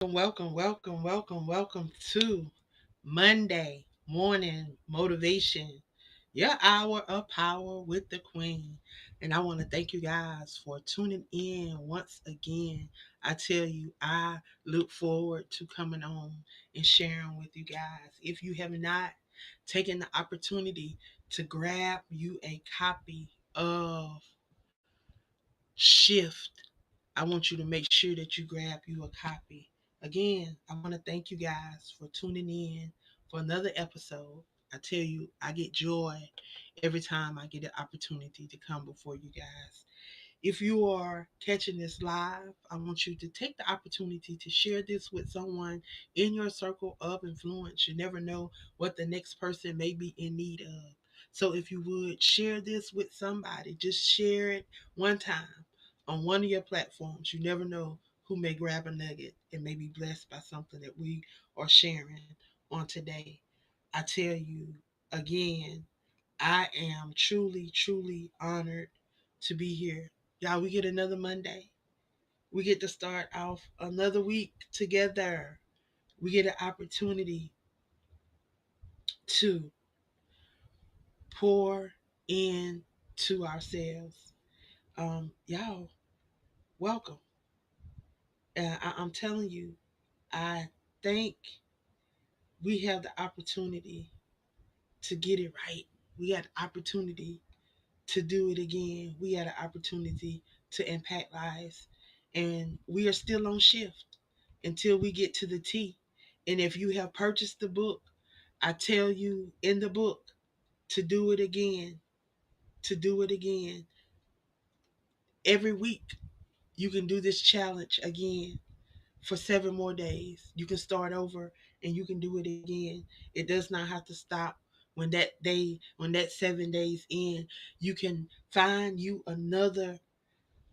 Welcome to Monday morning motivation, your hour of power with the Queen. And I want to thank you guys for tuning in once again. I tell you, I look forward to coming on and sharing with you guys. If you have not taken the opportunity to grab you a copy of Shift, I want you to make sure that you grab you a copy. Again, I want to thank you guys for tuning in for another episode. I tell you, I get joy every time I get an opportunity to come before you guys. If you are catching this live, I want you to take the opportunity to share this with someone in your circle of influence. You never know what the next person may be in need of. So if you would share this with somebody, just share it one time on one of your platforms. You never know who may grab a nugget and may be blessed by something that we are sharing on today. I tell you again, I am truly honored to be here. Y'all, we get another Monday. We get to start off another week together. We get an opportunity to pour into ourselves. Y'all, welcome. I'm telling you, I think we have the opportunity to get it right. We got the opportunity to do it again. We had an opportunity to impact lives. And we are still on shift until we get to the T. And if you have purchased the book, I tell you in the book to do it again, to do it again. Every week, you can do this challenge again for 7 more days. You can start over and you can do it again. It does not have to stop when that 7 days in. You can find you another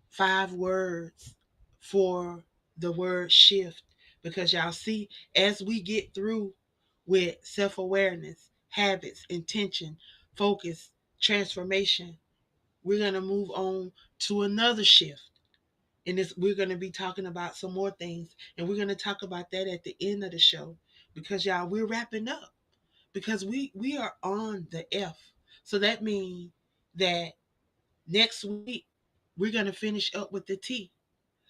5 words for the word shift, because y'all see, as we get through with self-awareness, habits, intention, focus, transformation, we're going to move on to another shift. And we're going to be talking about some more things, and we're going to talk about that at the end of the show, because y'all, we're wrapping up, because we are on the F. So that means that next week we're going to finish up with the T.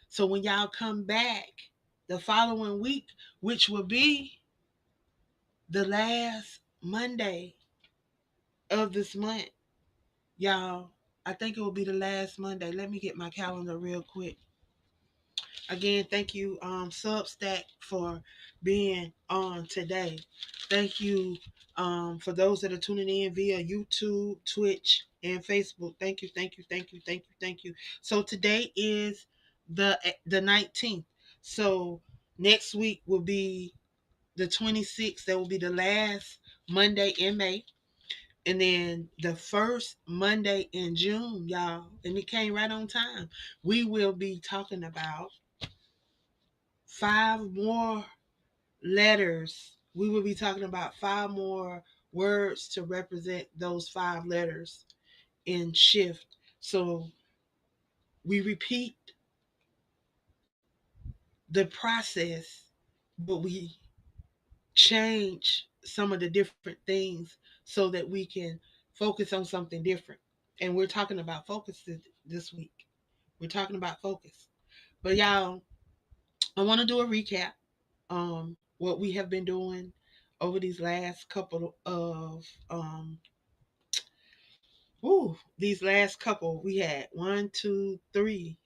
So when y'all come back the following week, which will be the last Monday of this month, y'all, I think it will be the last Monday. Let me get my calendar real quick. Again, thank you, Substack, for being on today. Thank you, for those that are tuning in via YouTube, Twitch, and Facebook. Thank you. So today is the 19th. So next week will be the 26th. That will be the last Monday in May. And then the first Monday in June, y'all, and it came right on time. We will be talking about 5 more letters. We will be talking about 5 more words to represent those 5 letters in shift. So we repeat the process, but we change some of the different things so that we can focus on something different. And we're talking about focus this week. We're talking about focus. But y'all, I want to do a recap what we have been doing over these last couple of these last couple. We had 1, 2, 3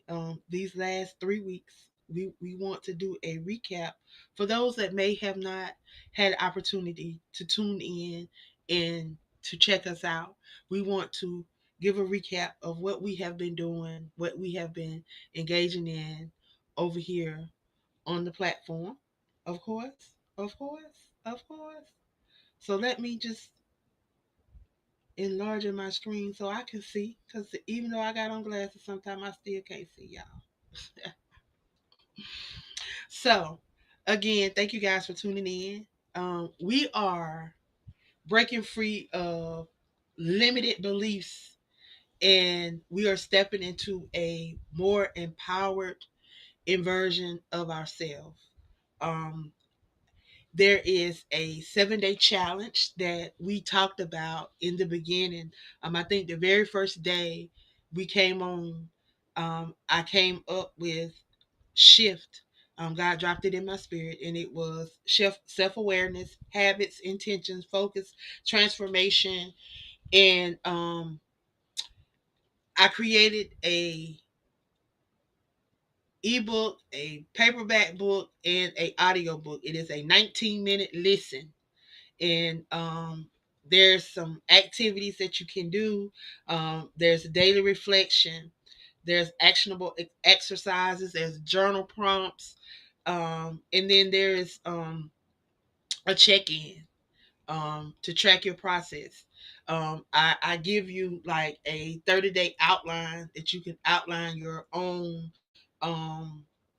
these last 3 weeks. We want to do a recap for those that may have not had opportunity to tune in and to check us out. We want to give a recap of what we have been doing, what we have been engaging in over here on the platform. Of course, of course, of course. So let me just enlarging my screen so I can see. Because even though I got on glasses, sometimes I still can't see y'all. So, again, thank you guys for tuning in. We are breaking free of limited beliefs, and we are stepping into a more empowered inversion of ourselves. Um, there is a 7-day challenge that we talked about in the beginning. I think the very first day we came on, I came up with shift. God dropped it in my spirit, and it was self awareness, habits, intentions, focus, transformation, and I created a ebook, a paperback book, and a audio book. It is a 19-minute listen, and there's some activities that you can do. There's daily reflection. There's actionable exercises. There's journal prompts, and then there is a check-in to track your process. I give you like a 30-day outline that you can outline your own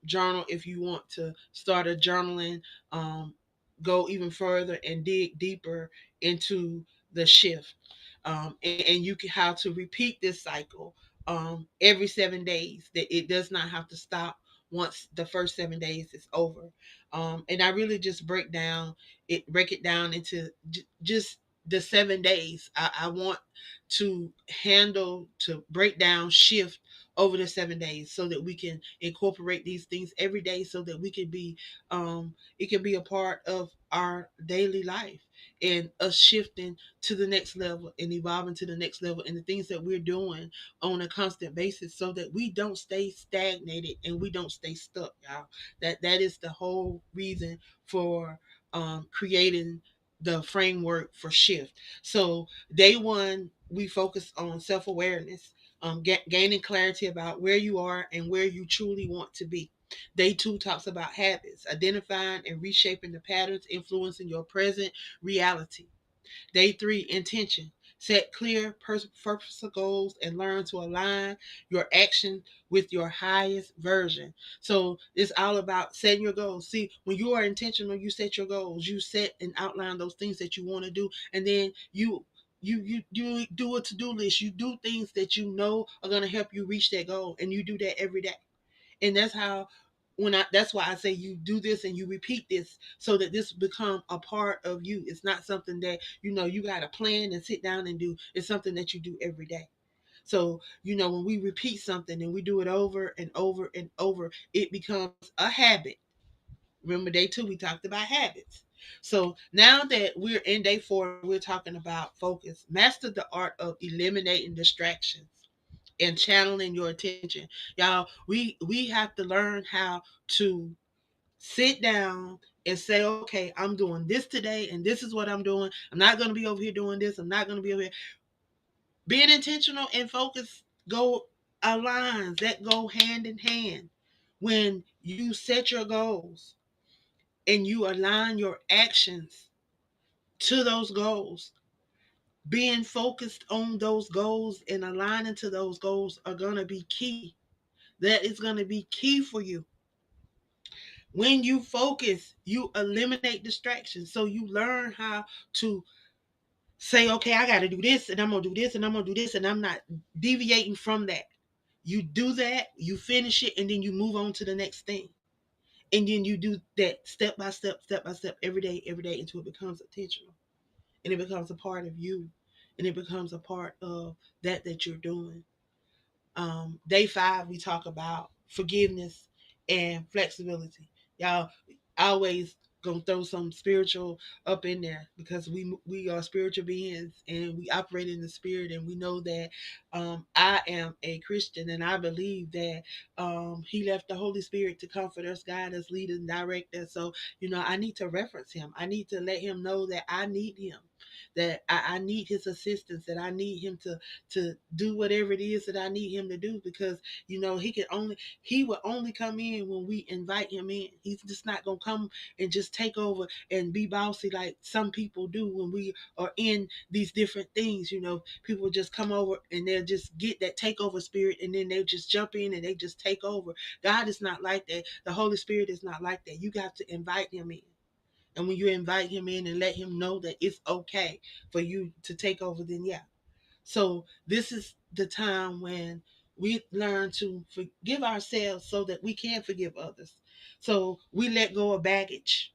journal if you want to start a journaling, um, go even further and dig deeper into the shift. And you can how to repeat this cycle every 7 days. That it does not have to stop once the first 7 days is over. And I really just break it down into just the 7 days. I want to break down shift over the 7 days so that we can incorporate these things every day so that we can be it can be a part of our daily life and us shifting to the next level and evolving to the next level and the things that we're doing on a constant basis so that we don't stay stagnated and we don't stay stuck, y'all. That is the whole reason for creating the framework for shift. So day one, we focus on self-awareness, gaining clarity about where you are and where you truly want to be. Day two talks about habits, identifying and reshaping the patterns influencing your present reality. Day three, intention. Set clear, purposeful goals and learn to align your action with your highest version. So it's all about setting your goals. See, when you are intentional, you set your goals. You set and outline those things that you want to do, and then you do a to-do list. You do things that you know are going to help you reach that goal, and you do that every day. And that's how that's why I say you do this and you repeat this so that this become a part of you. It's not something that you got to plan and sit down and do. It's something that you do every day. So when we repeat something and we do it over and over and over, it becomes a habit. Remember, day two we talked about habits. So now that we're in day four, we're talking about focus. Master the art of eliminating distractions and channeling your attention. Y'all, we have to learn how to sit down and say, okay, I'm doing this today and this is what I'm doing. I'm not going to be over here doing this. I'm not going to be over here. Being intentional and focus go aligns, that go hand in hand. When you set your goals and you align your actions to those goals, being focused on those goals and aligning to those goals are going to be key. That is going to be key for you. When you focus, you eliminate distractions. So you learn how to say, okay, I got to do this and I'm going to do this and I'm going to do this and I'm not deviating from that. You do that, you finish it, and then you move on to the next thing. And then you do that step by step, every day until it becomes intentional and it becomes a part of you and it becomes a part of that you're doing. Day five, we talk about forgiveness and flexibility. Y'all, always gonna throw some spiritual up in there because we are spiritual beings and we operate in the spirit, and we know that I am a Christian and I believe that he left the Holy Spirit to comfort us, guide us, lead us, direct us. So I need to reference him. I need to let him know that I need him, that I need his assistance, that I need him to do whatever it is that I need him to do, because he will only come in when we invite him in. He's just not gonna come and just take over and be bossy like some people do when we are in these different things. People just come over and they'll just get that takeover spirit and then they'll just jump in and they just take over. God is not like that. The Holy Spirit is not like that. You got to invite him in. And when you invite him in and let him know that it's okay for you to take over, then yeah. So this is the time when We learn to forgive ourselves so that we can forgive others. So we let go of baggage.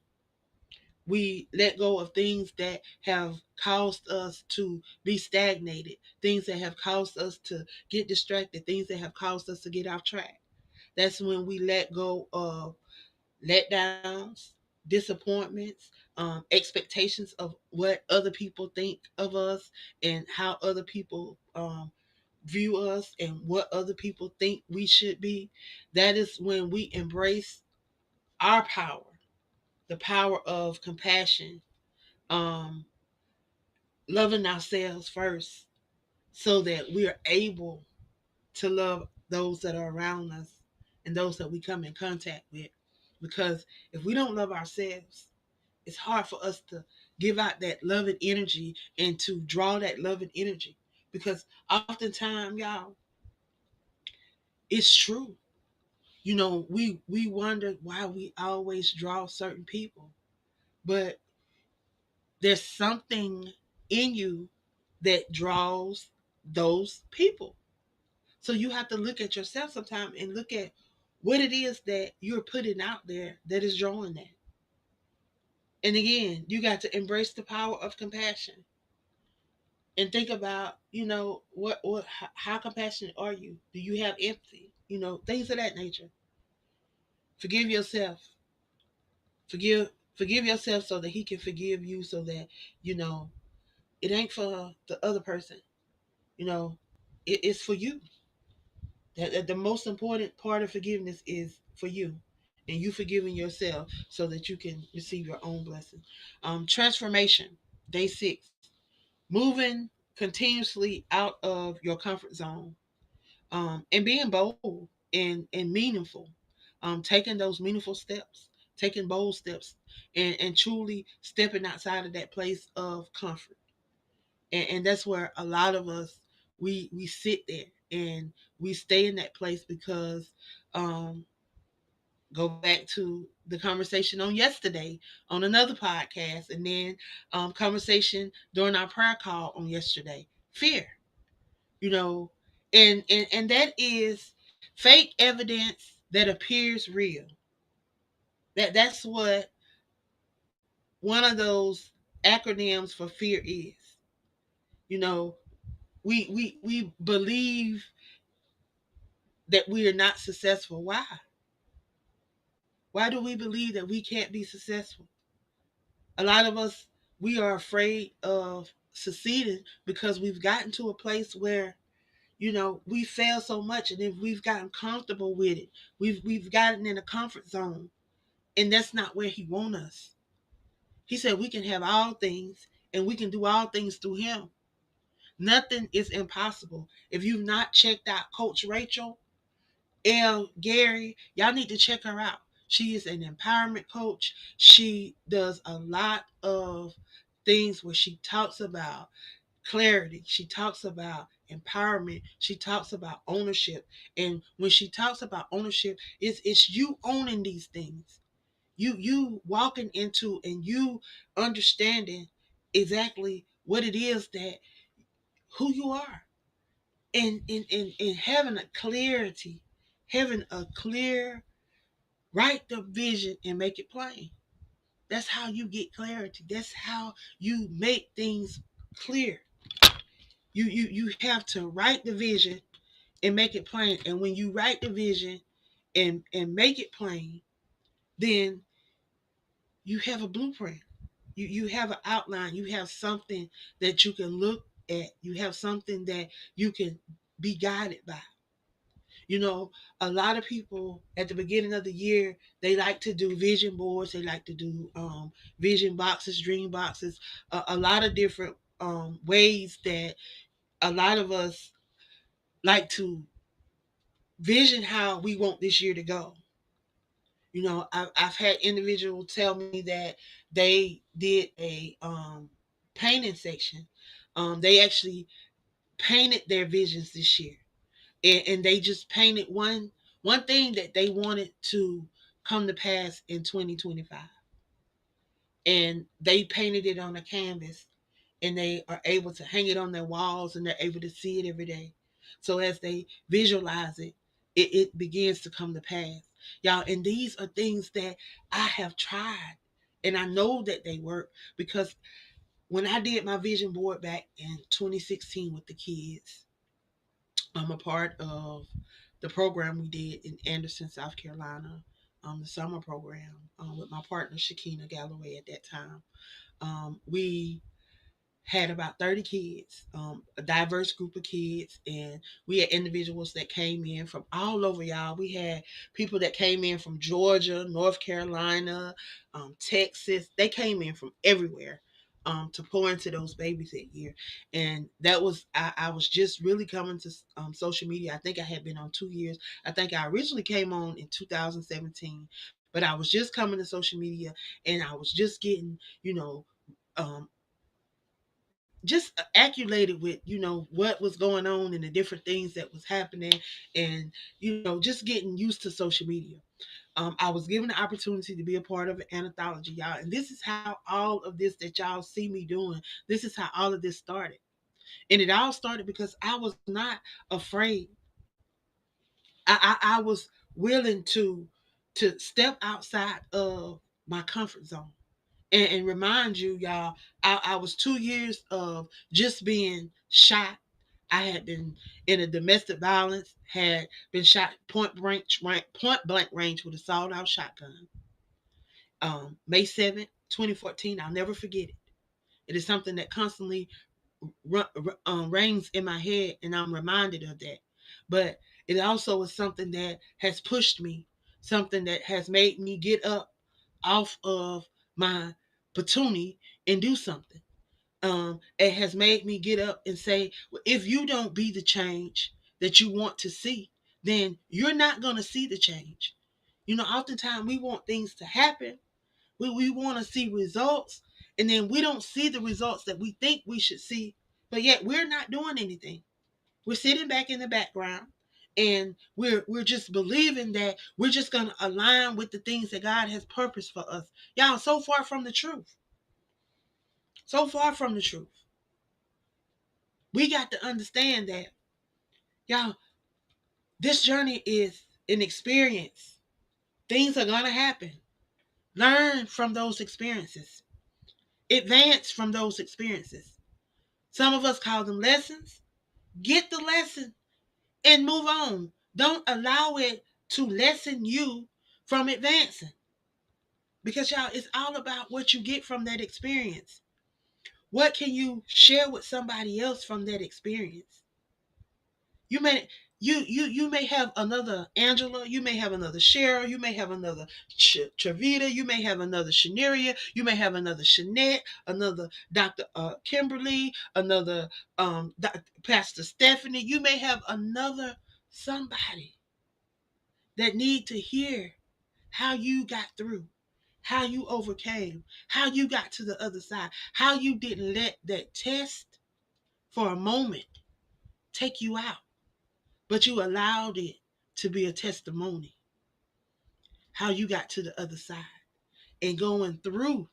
We let go of things that have caused us to be stagnated, things that have caused us to get distracted, things that have caused us to get off track. That's when we let go of letdowns, disappointments, expectations of what other people think of us and how other people view us and what other people think we should be. That is when we embrace our power, the power of compassion, um, loving ourselves first, so that we are able to love those that are around us and those that we come in contact with. Because if we don't love ourselves, it's hard for us to give out that loving energy and to draw that loving energy. Because oftentimes, y'all, it's true. We wonder why we always draw certain people, but there's something in you that draws those people. So you have to look at yourself sometime and look at what it is that you're putting out there that is drawing that. And again, you got to embrace the power of compassion and think about, what how compassionate are you? Do you have empathy? Things of that nature. Forgive yourself. Forgive yourself so that he can forgive you, so that you know it ain't for the other person. You know, it's for you. That the most important part of forgiveness is for you, and you forgiving yourself so that you can receive your own blessing. Transformation, day 6, moving continuously out of your comfort zone, and being bold and meaningful, taking those meaningful steps, taking bold steps, and truly stepping outside of that place of comfort. And that's where a lot of us, we sit there and we stay in that place because, um, go back to the conversation on yesterday on another podcast, and then conversation during our prayer call on yesterday. Fear, you know, and that is fake evidence that appears real. That's what one of those acronyms for fear is. You know, we believe that we are not successful. Why? Why do we believe that we can't be successful? A lot of us, we are afraid of succeeding because we've gotten to a place where, we fail so much, and if we've gotten comfortable with it, we've gotten in a comfort zone, and that's not where he wants us. He said we can have all things, and we can do all things through him. Nothing is impossible. If you've not checked out Coach Rachel L. Gary, y'all need to check her out. She is an empowerment coach. She does a lot of things where she talks about clarity. She talks about empowerment. She talks about ownership. And when she talks about ownership, it's you owning these things. You walking into and you understanding exactly what it is that who you are. And having a clarity, having a clear, write the vision and make it plain. That's how you get clarity. That's how you make things clear. You have to write the vision and make it plain. And when you write the vision and make it plain, then you have a blueprint. You have an outline. You have something that you can look at. You have something that you can be guided by. You know, a lot of people at the beginning of the year, they like to do vision boards. They like to do vision boxes, dream boxes, a lot of different ways that a lot of us like to vision how we want this year to go. I've had individuals tell me that they did a painting section. They actually painted their visions this year, and they just painted one thing that they wanted to come to pass in 2025, and they painted it on a canvas, and they are able to hang it on their walls, and they're able to see it every day. So as they visualize it, it begins to come to pass. Y'all, and these are things that I have tried. And I know that they work because when I did my vision board back in 2016 with the kids, I'm a part of the program we did in Anderson, South Carolina, the summer program with my partner Shakina Galloway at that time. We had about 30 kids, a diverse group of kids, and we had individuals that came in from all over, y'all. We had people that came in from Georgia, North Carolina, Texas. They came in from everywhere to pour into those babies that year. And that was, I was just really coming to social media. I think I had been on 2 years. I think I originally came on in 2017, but I was just coming to social media and I was just getting, um, just accumulated with what was going on and the different things that was happening, and just getting used to social media. I was given the opportunity to be a part of an anthology, y'all, and this is how all of this that y'all see me doing, this is how all of this started. And it all started because I was not afraid. I was willing to step outside of my comfort zone and remind you, y'all, I was 2 years of just being shot. I had been in a domestic violence, had been shot point blank range with a sawed off shotgun. May 7th, 2014, I'll never forget it. It is something that constantly rings in my head, and I'm reminded of that. But it also is something that has pushed me, something that has made me get up off of my patoonie and do something. It has made me get up and say, well, if you don't be the change that you want to see, then you're not going to see the change. Oftentimes we want things to happen. We want to see results, and then we don't see the results that we think we should see, but yet we're not doing anything. We're sitting back in the background, and we're just believing that we're just going to align with the things that God has purposed for us. Y'all, so far from the truth. So far from the truth. We got to understand that, y'all, this journey is an experience. Things are going to happen. Learn from those experiences. Advance from those experiences. Some of us call them lessons. Get the lesson and move on. Don't allow it to lessen you from advancing. Because, y'all, it's all about what you get from that experience. What can you share with somebody else from that experience? You may you may have another Angela, you may have another Cheryl, you may have another Travita, you may have another Shaneria, you may have another Shanette, another Dr. Kimberly, another Pastor Stephanie. You may have another somebody that need to hear how you got through, how you overcame, how you got to the other side, how you didn't let that test for a moment take you out, but you allowed it to be a testimony. How you got to the other side and going through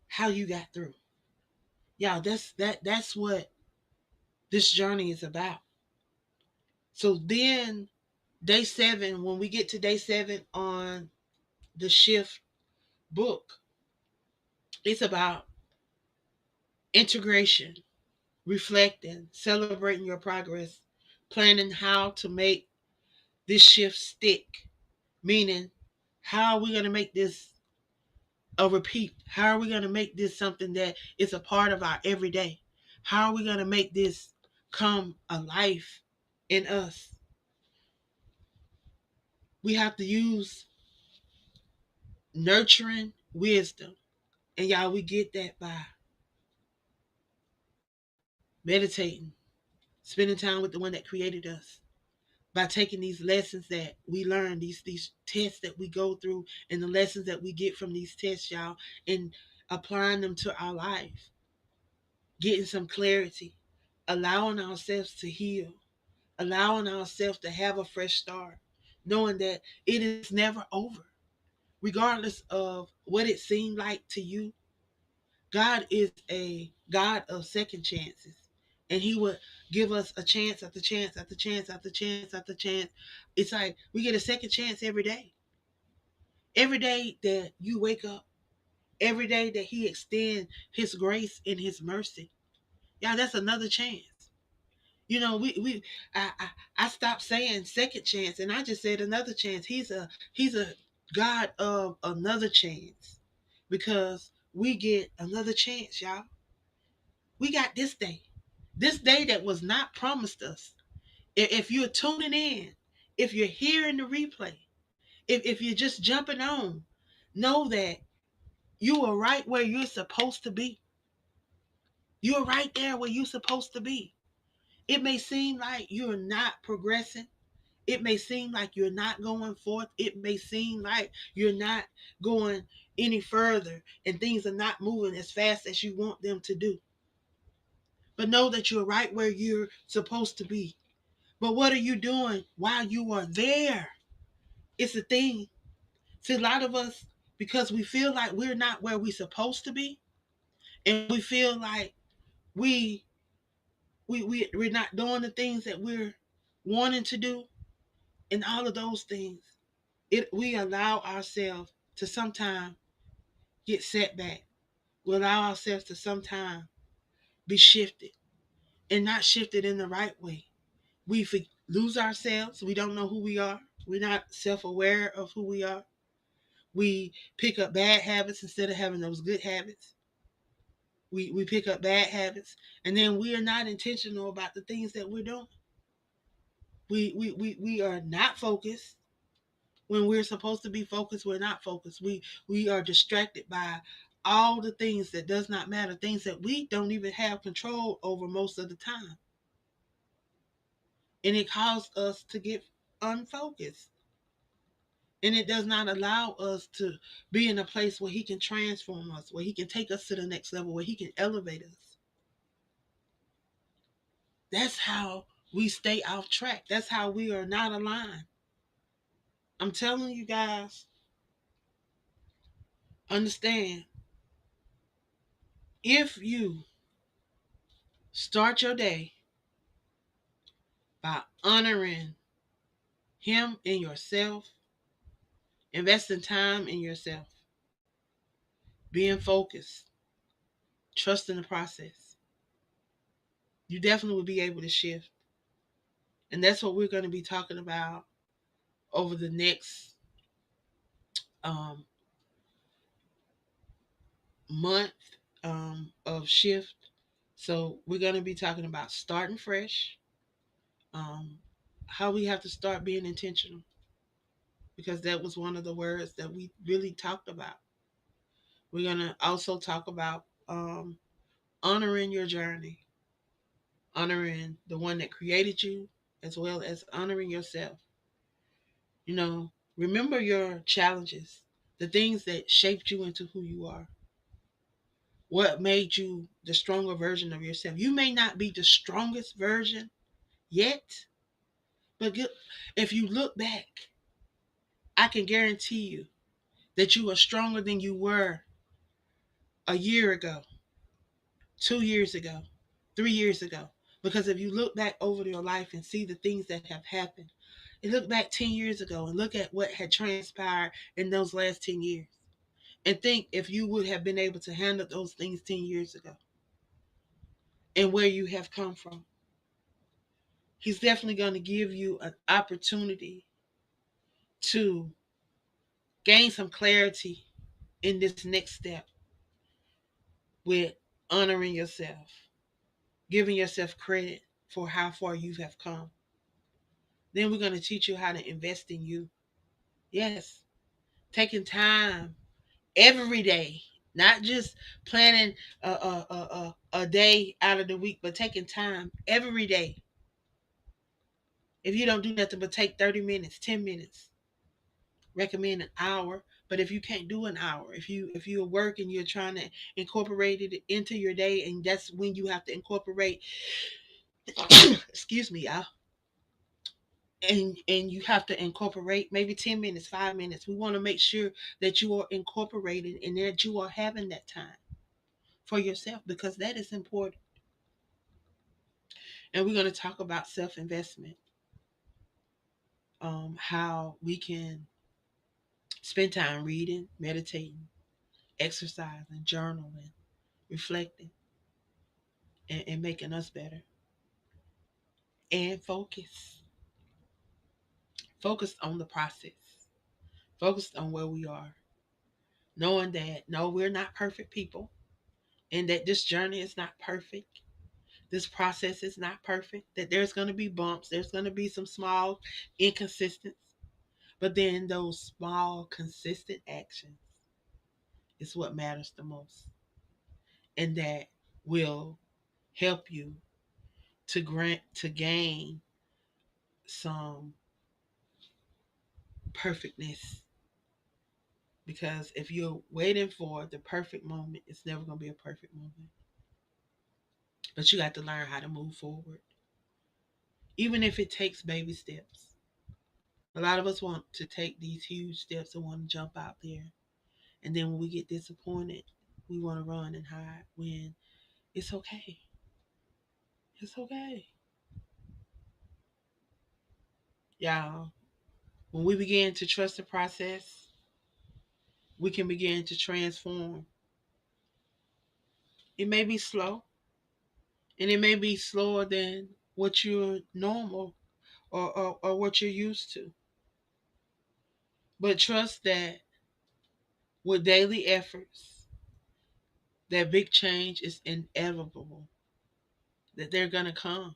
how you got through. Y'all, that's what this journey is about. So then day 7, when we get to day 7 on the shift book, it's about integration, reflecting, celebrating your progress, planning how to make this shift stick. Meaning, how are we going to make this a repeat? How are we going to make this something that is a part of our everyday? How are we going to make this come alive in us? We have to use nurturing wisdom. And y'all, we get that by meditating, spending time with the one that created us, by taking these lessons that we learn, these tests that we go through, and the lessons that we get from these tests, y'all, and applying them to our life, getting some clarity, allowing ourselves to heal, allowing ourselves to have a fresh start, knowing that it is never over. Regardless of what it seemed like to you, God is a God of second chances. And he would give us a chance after chance after chance after chance after chance. It's like we get a second chance every day. Every day that you wake up, every day that he extends his grace and his mercy. Yeah, that's another chance. You know, I stopped saying second chance and I just said another chance. He's a God of another chance. Because we get another chance, y'all. We got this day. This day that was not promised us. If you're tuning in, if you're hearing the replay, if you're just jumping on, know that you are right where you're supposed to be. You're right there where you're supposed to be. It may seem like you're not progressing. It may seem like you're not going forth. It may seem like you're not going any further and things are not moving as fast as you want them to do. But know that you're right where you're supposed to be. But what are you doing while you are there? It's a thing. See, a lot of us, because we feel like we're not where we're supposed to be, and we feel like we we're not doing the things that we're wanting to do, and all of those things, we allow ourselves to sometimes get set back. We allow ourselves to sometimes be shifted, and not shifted in the right way. We lose ourselves. We don't know who we are. We're not self-aware of who we are. We pick up bad habits instead of having those good habits. We pick up bad habits, and then we are not intentional about the things that we're doing. We are not focused. When we're supposed to be focused, we're not focused. We are distracted by all the things that does not matter, things that we don't even have control over most of the time. And it causes us to get unfocused. And it does not allow us to be in a place where he can transform us, where he can take us to the next level, where he can elevate us. That's how we stay off track. That's how we are not aligned. I'm telling you guys, understand, if you start your day by honoring him in yourself, investing time in yourself, being focused, trusting the process, you definitely will be able to shift. And that's what we're going to be talking about over the next um, month of shift. So we're going to be talking about starting fresh, um, how we have to start being intentional, because that was one of the words that we really talked about. We're going to also talk about honoring your journey, honoring the one that created you, as well as honoring yourself. You know, remember your challenges, the things that shaped you into who you are. What made you the stronger version of yourself? You may not be the strongest version yet, but if you look back, I can guarantee you that you are stronger than you were a year ago, 2 years ago, 3 years ago. Because if you look back over your life and see the things that have happened, and look back 10 years ago and look at what had transpired in those last 10 years, and think if you would have been able to handle those things 10 years ago and where you have come from. He's definitely going to give you an opportunity to gain some clarity in this next step with honoring yourself, giving yourself credit for how far you have come. Then we're going to teach you how to invest in you. Yes, taking time every day, not just planning a day out of the week, but taking time every day. If you don't do nothing but take 30 minutes, 10 minutes, recommend an hour. But if you can't do an hour, if you're working, you're trying to incorporate it into your day, and that's when you have to incorporate excuse me, y'all. And you have to incorporate maybe 10 minutes, 5 minutes. We want to make sure that you are incorporated and that you are having that time for yourself, because that is important. And we're going to talk about self-investment, how we can spend time reading, meditating, exercising, journaling, reflecting, and making us better. And focused on the process, focused on where we are, knowing that no, we're not perfect people, and that this journey is not perfect. This process is not perfect, that there's going to be bumps, there's going to be some small inconsistencies, but then those small, consistent actions is what matters the most. And that will help you to gain some perfectness. Because if you're waiting for the perfect moment, it's never going to be a perfect moment. But you got to learn how to move forward, even if it takes baby steps. A lot of us want to take these huge steps and want to jump out there. And then when we get disappointed, we want to run and hide when it's okay. It's okay. Y'all, when we begin to trust the process, we can begin to transform. It may be slow, and it may be slower than what you're normal or what you're used to. But trust that with daily efforts, that big change is inevitable, that they're going to come.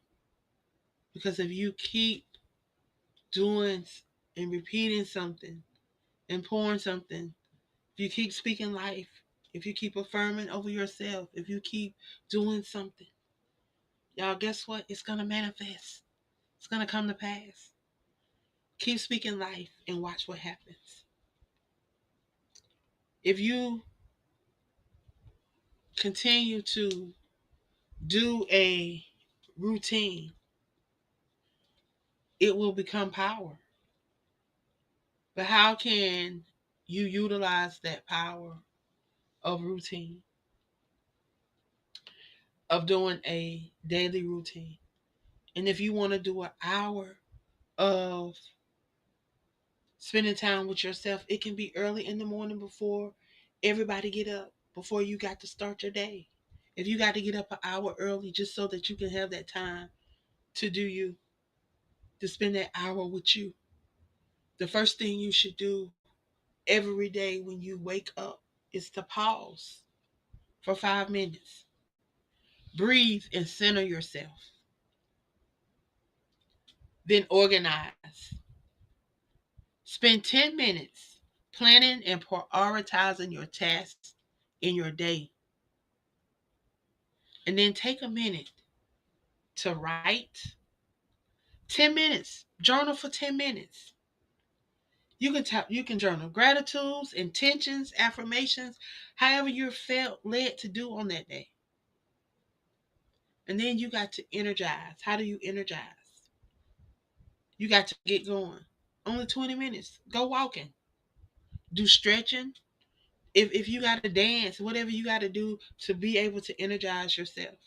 Because if you keep doing and repeating something and pouring something, if you keep speaking life, if you keep affirming over yourself, if you keep doing something, y'all, guess what? It's going to manifest. It's going to come to pass. Keep speaking life and watch what happens. If you continue to do a routine, it will become power. But how can you utilize that power of routine, of doing a daily routine? And if you want to do an hour of spending time with yourself, it can be early in the morning before everybody get up, before you got to start your day. If you got to get up an hour early just so that you can have that time to do you, to spend that hour with you. The first thing you should do every day when you wake up is to pause for 5 minutes. Breathe and center yourself. Then organize. Spend 10 minutes planning and prioritizing your tasks in your day. And then take a minute to write. 10 minutes. Journal for 10 minutes. You can journal gratitudes, intentions, affirmations, however you're felt led to do on that day. And then you got to energize. How do you energize? You got to get going. Only 20 minutes. Go walking. Do stretching. If you got to dance, whatever you got to do to be able to energize yourself.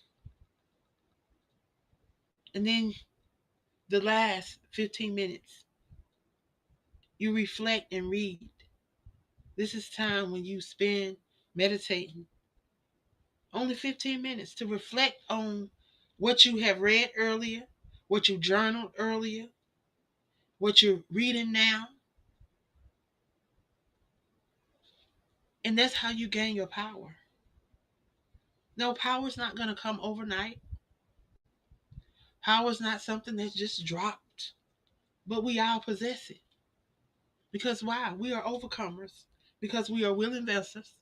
And then the last 15 minutes, you reflect and read. This is time when you spend meditating. Only 15 minutes to reflect on what you have read earlier, what you journaled earlier, what you're reading now. And that's how you gain your power. No, power's not going to come overnight. Power's not something that's just dropped, but we all possess it. Because why? We are overcomers. Because we are willing vessels.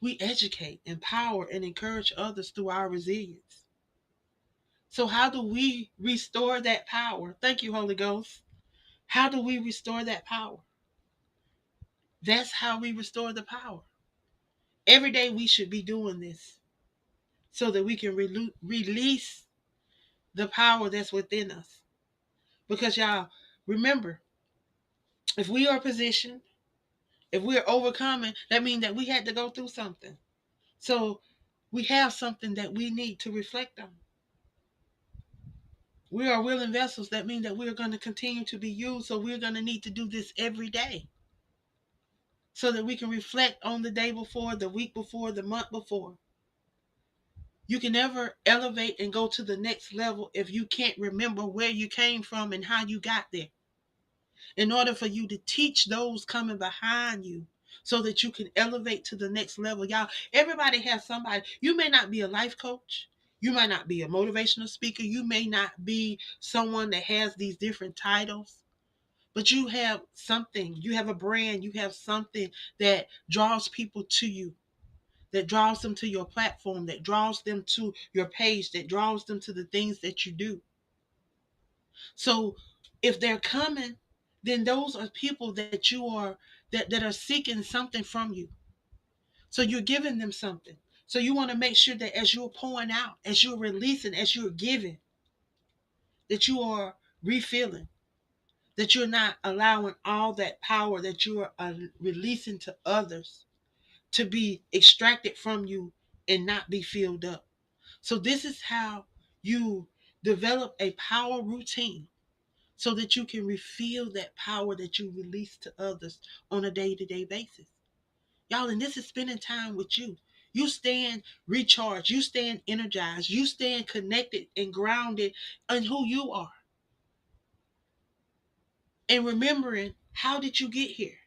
We educate, empower, and encourage others through our resilience. So, how do we restore that power? Thank you, Holy Ghost. How do we restore that power? That's how we restore the power. Every day we should be doing this so that we can release the power that's within us. Because, y'all, remember, if we are positioned, if we're overcoming, that means that we had to go through something. So we have something that we need to reflect on. We are willing vessels. That means that we're going to continue to be used. So we're going to need to do this every day so that we can reflect on the day before, the week before, the month before. You can never elevate and go to the next level if you can't remember where you came from and how you got there. In order for you to teach those coming behind you so that you can elevate to the next level. Y'all, everybody has somebody. You may not be a life coach. You might not be a motivational speaker. You may not be someone that has these different titles, but you have something. You have a brand. You have something that draws people to you, that draws them to your platform, that draws them to your page, that draws them to the things that you do. So if they're coming, then those are people that you are that are seeking something from you. So you're giving them something. So you want to make sure that as you're pouring out, as you're releasing, as you're giving, that you are refilling, that you're not allowing all that power that you are releasing to others to be extracted from you and not be filled up. So this is how you develop a power routine so that you can refill that power that you release to others on a day-to-day basis. Y'all, and this is spending time with you. You stand recharged, you stand energized, you stand connected and grounded in who you are. And remembering, how did you get here?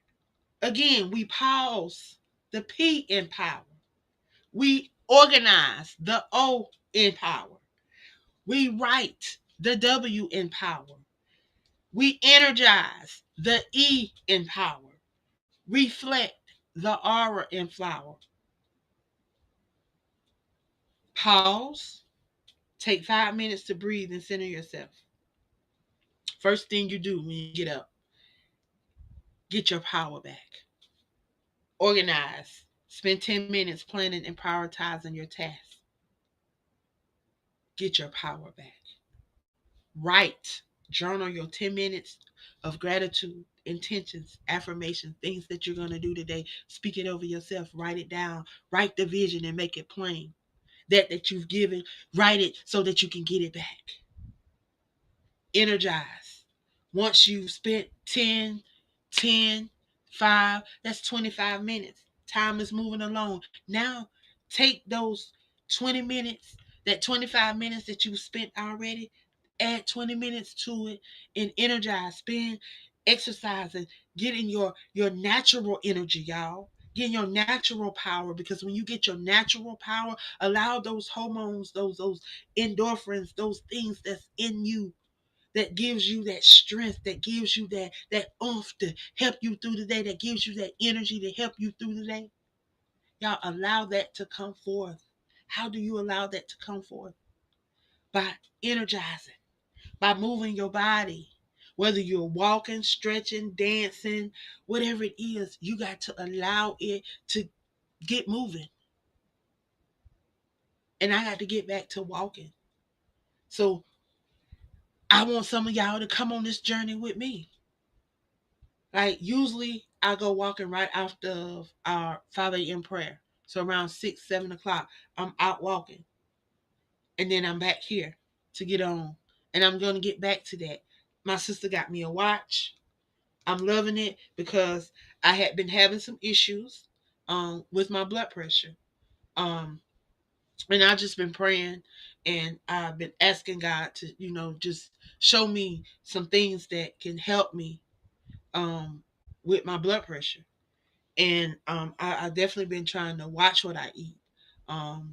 Again, we pause the P in power. We organize the O in power. We write the W in power. We energize the E in power. Reflect the aura in flower. Pause. Take 5 minutes to breathe and center yourself. First thing you do when you get up, get your power back. Organize. Spend 10 minutes planning and prioritizing your tasks. Get your power back. Write. Journal your 10 minutes of gratitude, intentions, affirmations, things that you're going to do today. Speak it over yourself. Write it down. Write the vision and make it plain. That you've given, write it so that you can get it back. Energize. Once you've spent 10, 5, that's 25 minutes. Time is moving along. Now, take those 20 minutes, that 25 minutes that you've spent already, add 20 minutes to it and energize. Spend exercising, getting your natural energy, y'all. Getting your natural power, because when you get your natural power, allow those hormones, those endorphins, those things that's in you that gives you that strength, that gives you that oomph to help you through the day, that gives you that energy to help you through the day. Y'all, allow that to come forth. How do you allow that to come forth? By energizing, by moving your body. Whether you're walking, stretching, dancing, whatever it is, you got to allow it to get moving. And I got to get back to walking. So I want some of y'all to come on this journey with me. Like, usually I go walking right after our 5 a.m. prayer. So around 6, 7 o'clock, I'm out walking. And then I'm back here to get on. And I'm going to get back to that. My sister got me a watch. I'm loving it because I had been having some issues with my blood pressure. Um, and I've just been praying, and I've been asking God to, just show me some things that can help me um, with my blood pressure. And I definitely been trying to watch what I eat, how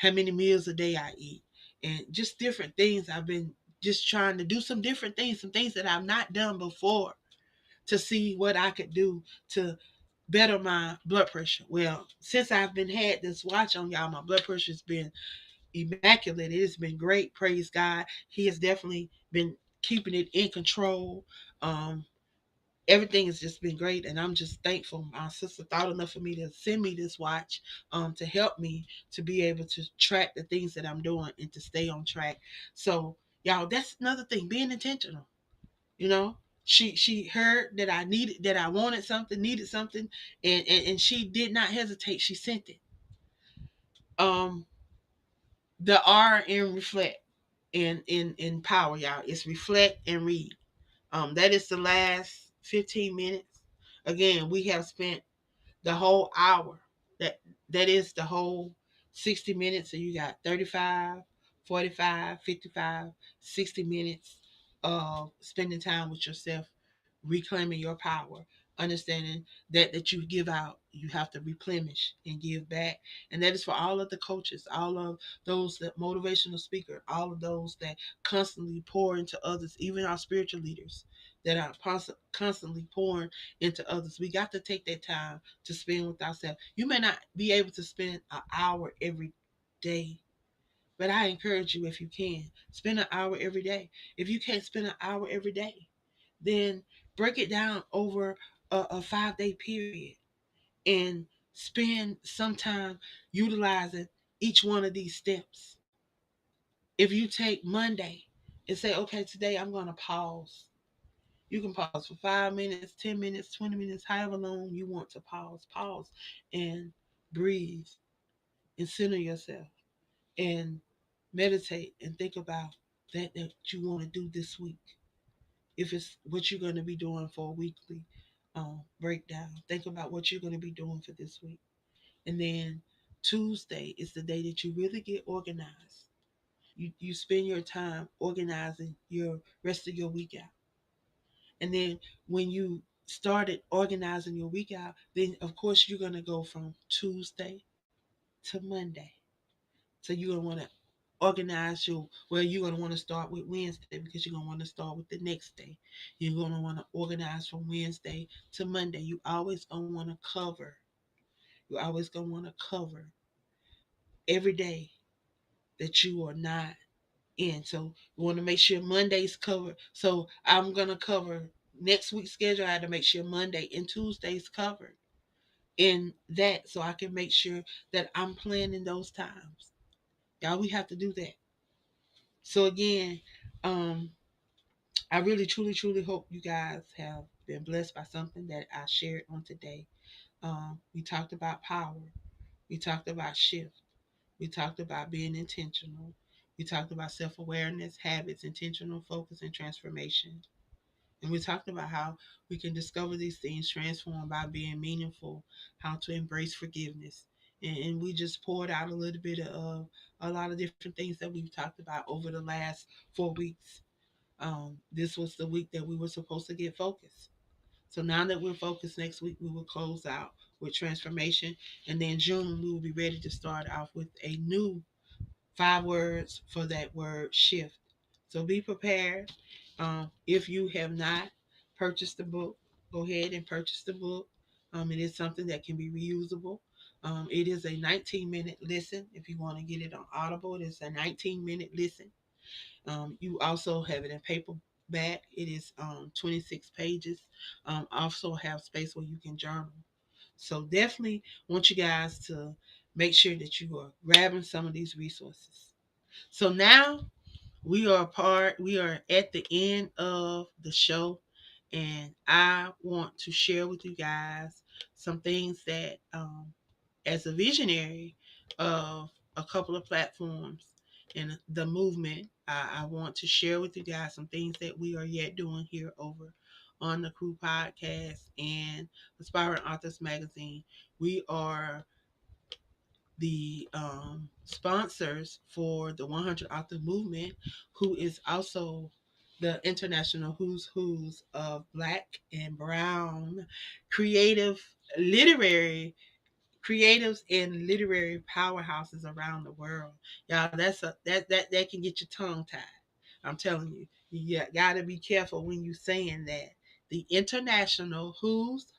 many meals a day I eat, and just different things. I've been just trying to do some different things, some things that I've not done before, to see what I could do to better my blood pressure. Well, since I've been had this watch on, y'all, my blood pressure has been immaculate. It has been great. Praise God. He has definitely been keeping it in control. Um, Everything has just been great, and I'm just thankful my sister thought enough of me to send me this watch, to help me to be able to track the things that I'm doing and to stay on track. So y'all, that's another thing, being intentional. you know she heard that I wanted something, needed something, and she did not hesitate. She sent it. um the R in reflect. in power, y'all. It's reflect and read. That is the last 15 minutes. Again, we have spent the whole hour. That that is the whole 60 minutes. So you got 35, 45, 55, 60 minutes of spending time with yourself, reclaiming your power, understanding that you give out, you have to replenish and give back. And that is for all of the coaches, all of those that motivational speaker, all of those that constantly pour into others, even our spiritual leaders that are constantly pouring into others. We got to take that time to spend with ourselves. You may not be able to spend an hour every day, but I encourage you, if you can, spend an hour every day. If you can't spend an hour every day, then break it down over a 5 day period and spend some time utilizing each one of these steps. If you take Monday and say, okay, today I'm going to pause. You can pause for 5 minutes, 10 minutes, 20 minutes, however long you want to pause. Pause and breathe and center yourself and meditate and think about that you want to do this week. If it's what you're going to be doing for a weekly breakdown, think about what you're going to be doing for this week. And then Tuesday is the day that you really get organized. You spend your time organizing your rest of your week out. And then when you started organizing your week out, then of course you're going to go from Tuesday to Monday. So you're going to want to organize you're going to want to start with Wednesday because you're going to want to start with the next day. You're going to want to organize from Wednesday to Monday. You always going to want to cover. You're always going to want to cover every day that you are not in. So you want to make sure Monday's covered. So I'm going to cover next week's schedule. I had to make sure Monday and Tuesday's covered in that so I can make sure that I'm planning those times. Y'all, we have to do that. So again, um, I really, truly, truly hope you guys have been blessed by something that I shared on today. We talked about power. We talked about shift. We talked about being intentional. We talked about self awareness, habits, intentional focus, and transformation. And we talked about how we can discover these things, transform by being meaningful, how to embrace forgiveness. And we just poured out a little bit of a lot of different things that we've talked about over the last 4 weeks. This was the week that we were supposed to get focused. So now that we're focused, next week we will close out with transformation. And then June, we will be ready to start off with a new 5 words for that word shift. So be prepared. If you have not purchased the book, go ahead and purchase the book. It is something that can be reusable. It is a 19-minute listen. If you want to get it on Audible, it is a 19-minute listen. You also have it in paperback. It is 26 pages. Also have space where you can journal. So definitely want you guys to make sure that you are grabbing some of these resources. So now we are at the end of the show, and I want to share with you guys some things that as a visionary of a couple of platforms in the movement, I want to share with you guys some things that we are yet doing here over on the Crew Podcast and Aspiring Authors Magazine. We are the sponsors for the 100 Author Movement, who is also the international who's of Black and Brown creative literary creatives and literary powerhouses around the world. Y'all, that can get your tongue tied. I'm telling you, you got to be careful when you saying that. The international who's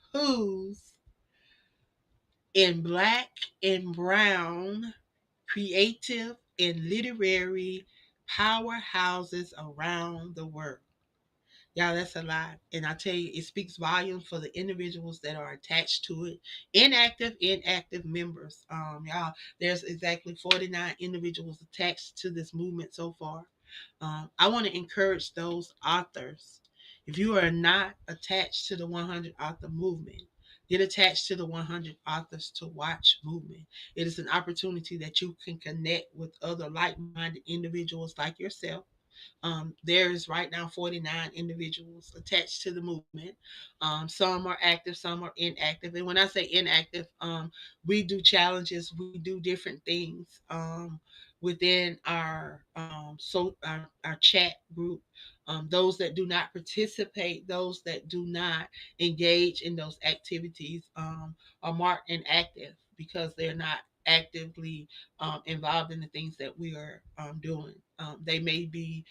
in Black and Brown creative and literary powerhouses around the world. Y'all, that's a lot. And I tell you, it speaks volumes for the individuals that are attached to it. Inactive members. Y'all, there's exactly 49 individuals attached to this movement so far. I want to encourage those authors. If you are not attached to the 100 author movement, Get attached to the 100 Authors to Watch movement. It is an opportunity that you can connect with other like minded individuals like yourself. There's right now 49 individuals attached to the movement. Some are active, some are inactive. And when I say inactive, we do challenges, we do different things within our chat group. Those that do not participate, those that do not engage in those activities, are marked inactive because they're not actively involved in the things that we are doing. They may be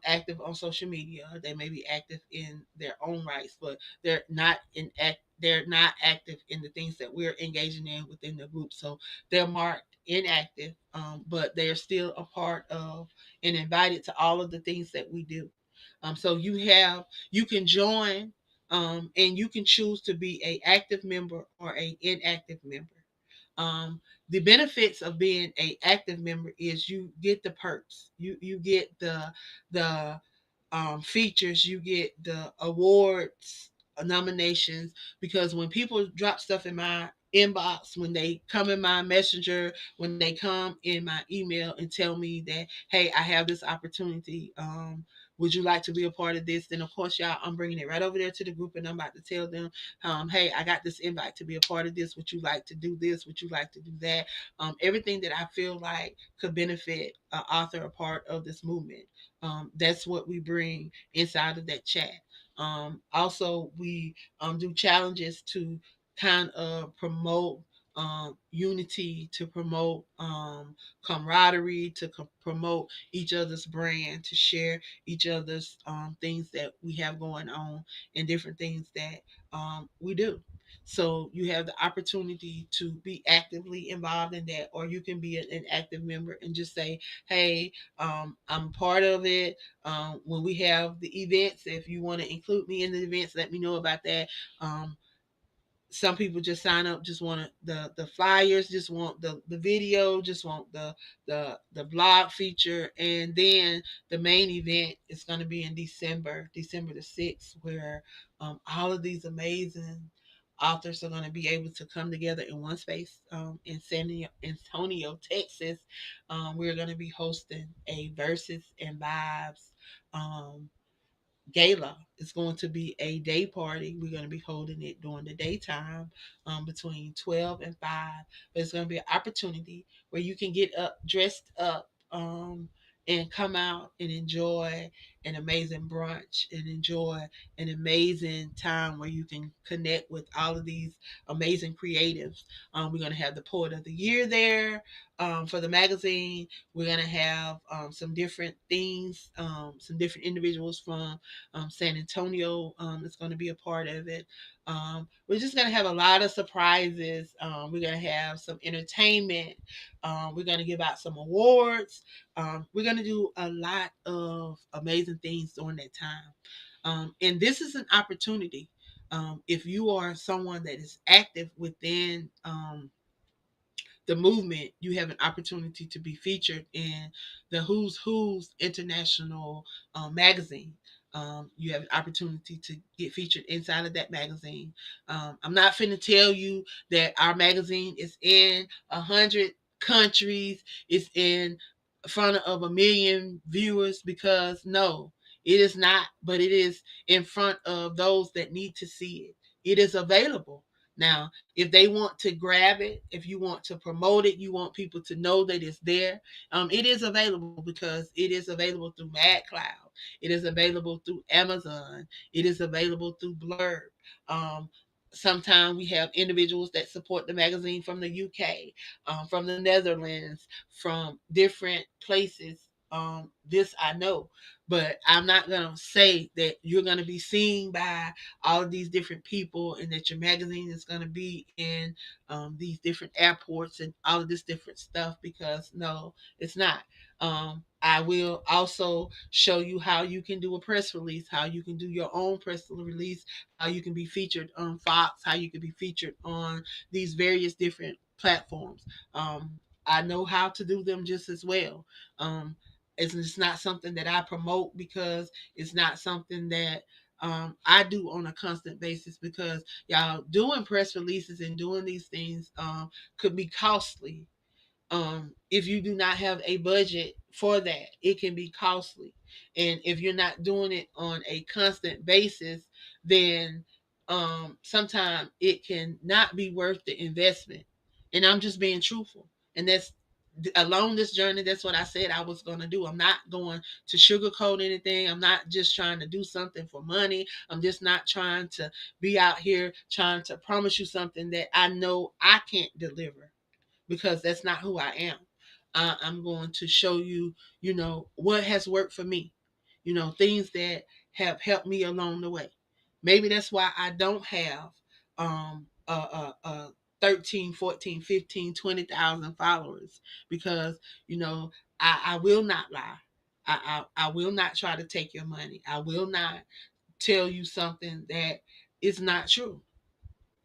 active on social media. They may be active in their own rights, but they're not active in the things that we're engaging in within the group. So they're marked inactive, but they are still a part of and invited to all of the things that we do. So you can join, and you can choose to be a active member or a inactive member. Um, the benefits of being a active member is you get the perks. You get the features. You get the awards, nominations. Because when people drop stuff in my inbox, when they come in my messenger, when they come in my email and tell me that, hey, I have this opportunity. Would you like to be a part of this? Then of course, y'all, I'm bringing it right over there to the group, and I'm about to tell them, hey, I got this invite to be a part of this. Would you like to do this? Would you like to do that? Everything that I feel like could benefit an author, a part of this movement. That's what we bring inside of that chat. Also, we do challenges to kind of promote unity, to promote camaraderie, to promote each other's brand, to share each other's things that we have going on and different things that we do. So you have the opportunity to be actively involved in that, or you can be an active member and just say, hey, I'm part of it. When we have the events, if you want to include me in the events, let me know about that. Some people just sign up, just want the flyers, just want the video, just want the blog feature. And then the main event is going to be in December the 6th, where all of these amazing authors are going to be able to come together in one space, in San Antonio, Texas. We're going to be hosting a Verses and Vibes gala. It's going to be a day party. We're going to be holding it during the daytime, between 12 and 5. But it's going to be an opportunity where you can get up, dressed up, and come out and enjoy an amazing brunch and enjoy an amazing time where you can connect with all of these amazing creatives. We're going to have the Poet of the Year there, for the magazine. We're going to have some different things, some different individuals from San Antonio is going to be a part of it. We're just going to have a lot of surprises. We're going to have some entertainment. We're going to give out some awards. We're going to do a lot of amazing things during that time. And this is an opportunity. If you are someone that is active within the movement, you have an opportunity to be featured in the Who's International magazine. You have an opportunity to get featured inside of that magazine. I'm not finna tell you that our magazine is in 100 countries, it's in front of 1 million viewers, because no, it is not, but it is in front of those that need to see it. It is available. Now, if they want to grab it, if you want to promote it, you want people to know that it's there, it is available, because it is available through MadCloud. It is available through Amazon. It is available through Blurb. Um, Sometimes we have individuals that support the magazine from the UK, from the Netherlands, from different places. This I know, but I'm not going to say that you're going to be seen by all of these different people and that your magazine is going to be in these different airports and all of this different stuff, because no, it's not. I will also show you how you can do a press release, how you can do your own press release, how you can be featured on Fox, how you can be featured on these various different platforms. I know how to do them just as well. It's not something that I promote, because it's not something that I do on a constant basis, because y'all, doing press releases and doing these things could be costly. If you do not have a budget for that, it can be costly. And if you're not doing it on a constant basis, then sometimes it can not be worth the investment. And I'm just being truthful. And that's along this journey, that's what I said I was going to do. I'm not going to sugarcoat anything. I'm not just trying to do something for money. I'm just not trying to be out here trying to promise you something that I know I can't deliver, because that's not who I am. I'm going to show you, what has worked for me, things that have helped me along the way. Maybe that's why I don't have 13, 14, 15, 20,000 followers, because, I will not lie. I will not try to take your money. I will not tell you something that is not true.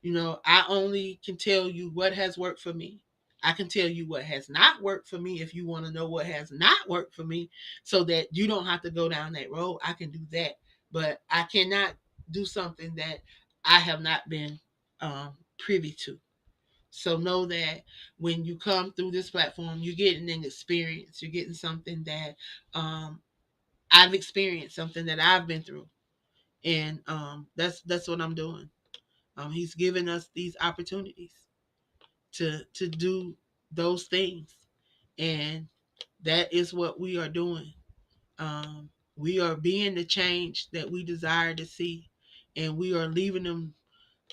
I only can tell you what has worked for me. I can tell you what has not worked for me if you want to know what has not worked for me, so that you don't have to go down that road. I can do that. But I cannot do something that I have not been privy to. So know that when you come through this platform, you're getting an experience. You're getting something that I've experienced, something that I've been through. And that's what I'm doing. He's given us these opportunities to do those things, and that is what we are doing. We are being the change that we desire to see, and we are leaving them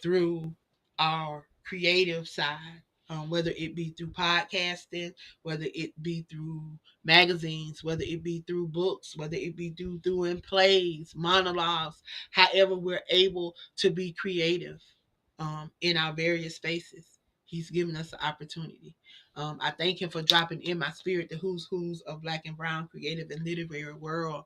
through our creative side, whether it be through podcasting, whether it be through magazines, whether it be through books, whether it be through doing plays, monologues, however we're able to be creative in our various spaces. He's given us the opportunity. I thank him for dropping in my spirit the who's of Black and Brown creative and literary world,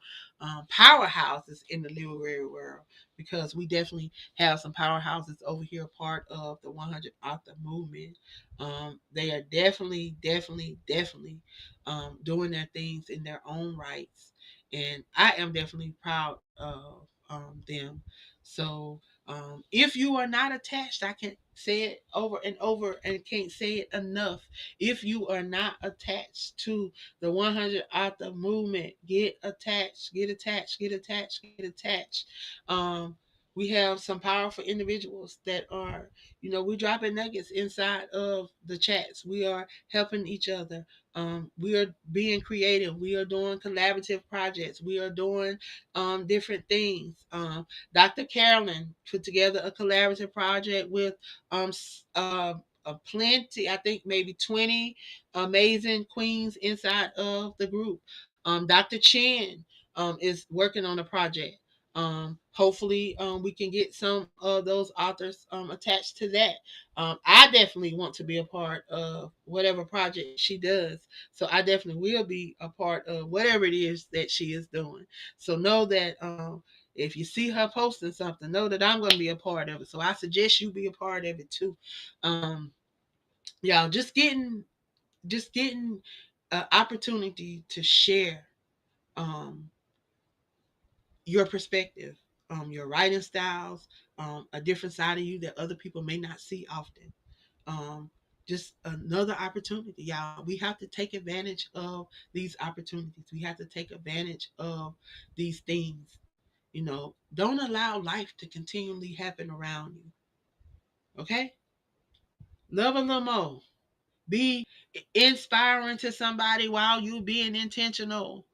powerhouses in the literary world, because we definitely have some powerhouses over here, part of the 100 author movement. They are definitely doing their things in their own rights, and I am definitely proud of them. So if you are not attached, I can say it over and over and can't say it enough. If you are not attached to the 100 author movement, get attached, get attached, get attached, get attached. We have some powerful individuals that are, we're dropping nuggets inside of the chats. We are helping each other. We are being creative. We are doing collaborative projects. We are doing different things. Dr. Carolyn put together a collaborative project with um, plenty, I think maybe 20 amazing queens inside of the group. Dr. Chin is working on a project. Hopefully, we can get some of those authors attached to that. I definitely want to be a part of whatever project she does. So I definitely will be a part of whatever it is that she is doing. So know that if you see her posting something, know that I'm going to be a part of it. So I suggest you be a part of it too. Y'all just getting an opportunity to share um, your perspective, your writing styles, a different side of you that other people may not see often. Um, just another opportunity, y'all. We have to take advantage of these opportunities. We have to take advantage of these things. Don't allow life to continually happen around you. Okay? Love a little more. Be inspiring to somebody while you being intentional.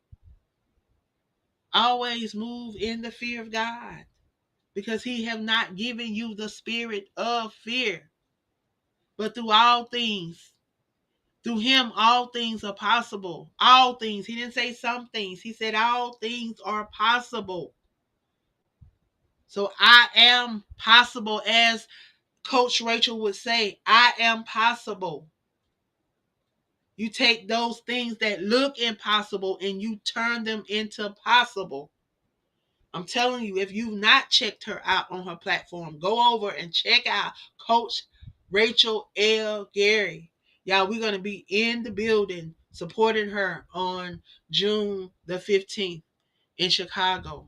Always move in the fear of God, because he have not given you the spirit of fear, but through all things. Through him, all things are possible. All things. He didn't say some things. He said all things are possible. So I am possible, as Coach Rachel would say, I am possible. You take those things that look impossible and you turn them into possible. I'm telling you, if you've not checked her out on her platform, go over and check out Coach Rachel L. Gary. Y'all, we're going to be in the building supporting her on June the 15th in Chicago.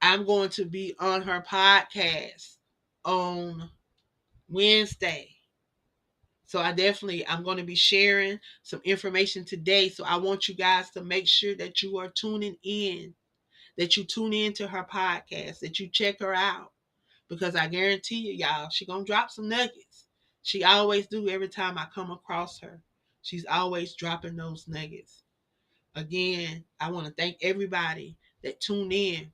I'm going to be on her podcast on Wednesday. So I'm going to be sharing some information today. So I want you guys to make sure that you are tuning in, that you tune in to her podcast, that you check her out, because I guarantee you, y'all, she going to drop some nuggets. She always do every time I come across her. She's always dropping those nuggets. Again, I want to thank everybody that tuned in.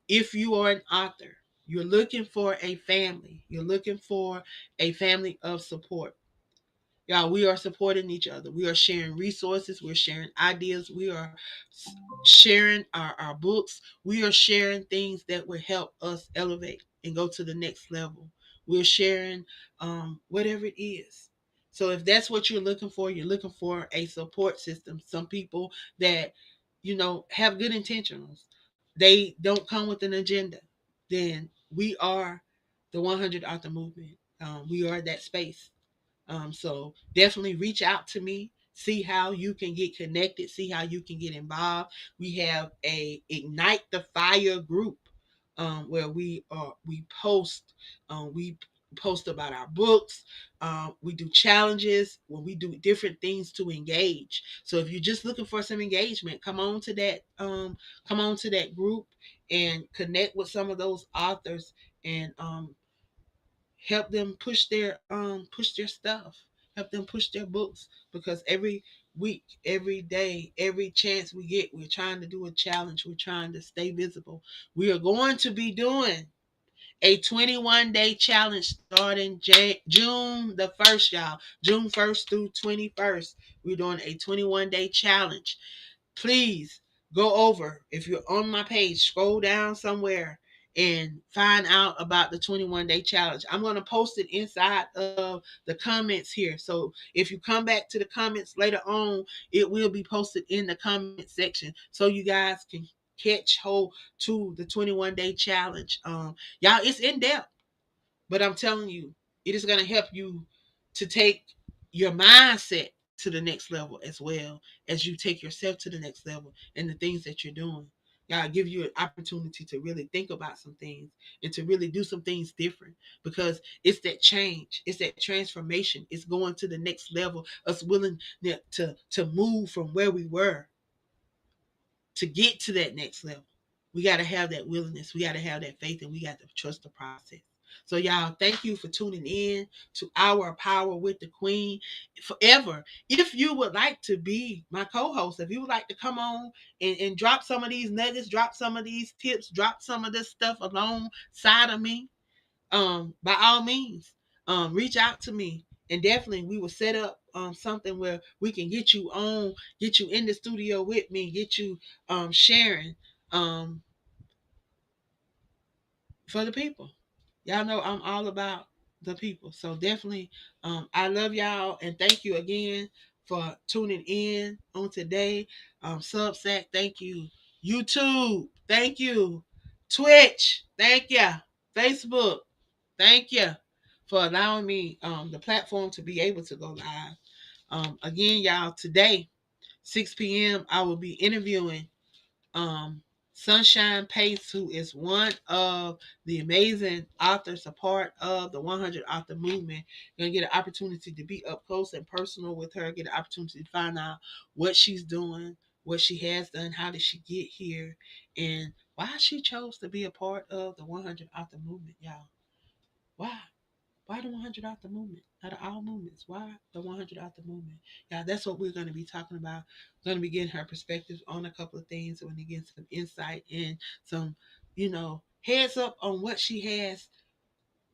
If you are an author, you're looking for a family, you're looking for a family of support. Y'all, we are supporting each other. We are sharing resources. We're sharing ideas. We are sharing our books. We are sharing things that will help us elevate and go to the next level. We're sharing whatever it is. So if that's what you're looking for a support system. Some people that, have good intentions. They don't come with an agenda. Then we are the 100 Author Movement. We are that space. So definitely reach out to me, see how you can get connected, see how you can get involved. We have a Ignite the Fire group, where we post about our books. We do challenges where we do different things to engage. So if you're just looking for some engagement, come on to that group and connect with some of those authors, and help them push their stuff, help them push their books, because every week, every day, every chance we get, we're trying to do a challenge, we're trying to stay visible. We are going to be doing a 21-day challenge starting June the 1st, y'all. June 1st through 21st. We're doing a 21-day challenge. Please go over. If you're on my page, scroll down somewhere and find out about the 21-day challenge. I'm going to post it inside of the comments here. So if you come back to the comments later on, it will be posted in the comment section so you guys can catch hold to the 21-day challenge. Y'all, it's in depth. But I'm telling you, it is going to help you to take your mindset to the next level, as well as you take yourself to the next level and the things that you're doing. God give you an opportunity to really think about some things and to really do some things different, because it's that change, it's that transformation, it's going to the next level, us willing to move from where we were to get to that next level. We got to have that willingness. We got to have that faith, and we got to trust the process. So, y'all, thank you for tuning in to Our Power with the Queen forever. If you would like to be my co-host, if you would like to come on and drop some of these nuggets, drop some of these tips, drop some of this stuff alongside of me, by all means, reach out to me, and definitely we will set up something where we can get you in the studio with me, get you sharing um for the people. Y'all know I'm all about the people. So definitely, I love y'all, and thank you again for tuning in on today. Substack, thank you. YouTube, thank you. Twitch, thank you. Facebook, thank you for allowing me the platform to be able to go live. Again, y'all, today, 6 p.m., I will be interviewing um, Sunshine Pace, who is one of the amazing authors, a part of the 100 Author Movement. You're going to get an opportunity to be up close and personal with her, get an opportunity to find out what she's doing, what she has done, how did she get here, and why she chose to be a part of the 100 Author Movement, y'all. Why? Why the 100 Author Movement? Out of all movements, why the 100 Author Movement? Yeah, that's what we're going to be talking about. We're going to be getting her perspective on a couple of things. We're going to get some insight and some, heads up on what she has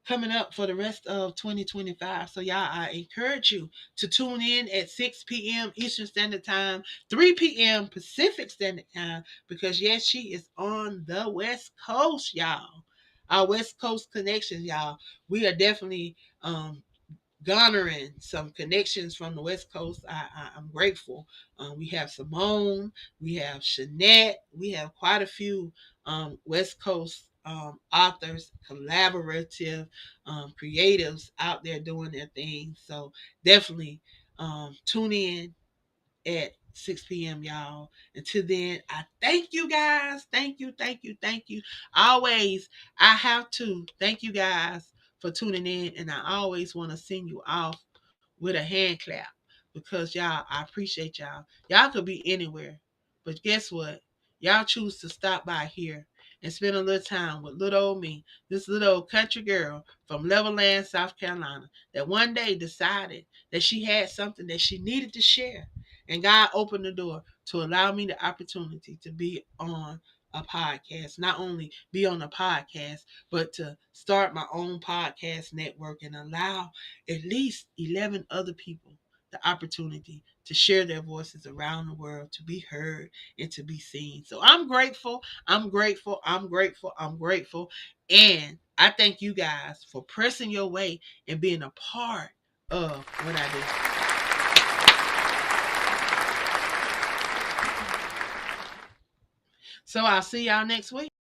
coming up for the rest of 2025. So, y'all, I encourage you to tune in at 6 p.m. Eastern Standard Time, 3 p.m. Pacific Standard Time, because, yes, she is on the West Coast, y'all. Our West Coast connections, y'all. We are definitely garnering some connections from the West Coast. I'm grateful. We have Simone, we have Shanette, we have quite a few West Coast authors, collaborative creatives out there doing their thing. So definitely tune in at 6 p.m., y'all. Until then, I thank you guys. Thank you, thank you, thank you. Always, I have to thank you guys for tuning in, and I always want to send you off with a hand clap because y'all, I appreciate y'all. Y'all could be anywhere, but guess what? Y'all choose to stop by here and spend a little time with little old me, this little old country girl from Levelland, South Carolina, that one day decided that she had something that she needed to share. And God opened the door to allow me the opportunity to be on a podcast. Not only be on a podcast, but to start my own podcast network and allow at least 11 other people the opportunity to share their voices around the world, to be heard and to be seen. So I'm grateful. I'm grateful. I'm grateful. I'm grateful. And I thank you guys for pressing your way and being a part of what I do. So I'll see y'all next week.